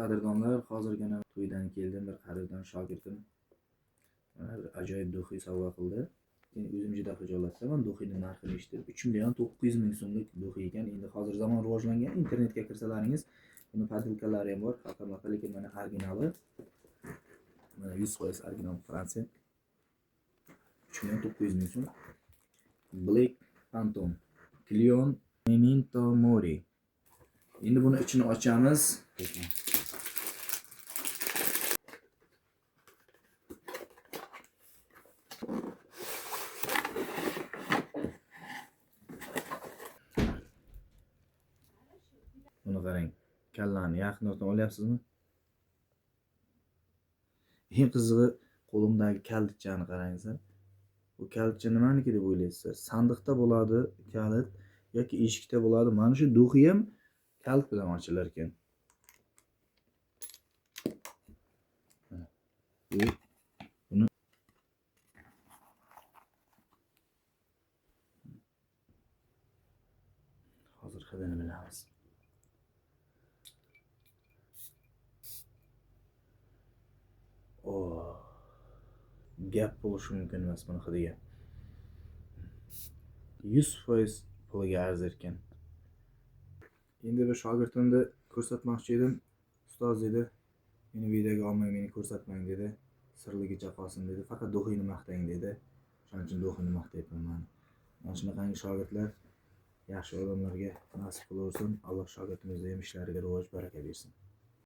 Qadrdonlar, hozirgina to'ydan keldim, bir qadrdon shogirdim ajoyib do'xiy sovg'a qildi. Men o'zim juda xijolatdaman. Do'xiyning narxini eshitib 3,9 million so'mlik do'xiy ekan. Endi hozir zamon rivojlangan, internetga kirsalaringiz buni podilkalari ham bor, xalqqa, lekin mana originali. Mana 100% original Fransiya. 3,9 million so'm. Black Phantom Clion Memento Mori. Endi buni ichini ochamiz. Buni qarang. Kallani yaqindan olyapsizmi? Eng qizig'i qo'limdagi kalitchani qarangizlar. Bu kalitcha nimaniki deb o'ylaysizlar? Sandiqda bo'ladi kalit yoki eshikda bo'ladi. Mana shu do'xiy ham kalit bilan ochilar ekan. Buni hozir hidini bilamiz. Gap bo'lishi mumkin emas buni hidiga. 100% puliga arzir ekan. Endi bir shogirdimni ko'rsatmoqchi edim. Ustoz dedi, meni videoga olmay meni ko'rsatmang dedi. Sirligicha qolsin dedi. Faqat do'xiyni maqtang dedi. Shuning uchun do'xiyni maqtayapman men. Mana shunaqangi shogirdlar yaxshi odamlarga nasib qilaversin. Alloh shogirdimizga ham ishlariga rivoj baraka bersin.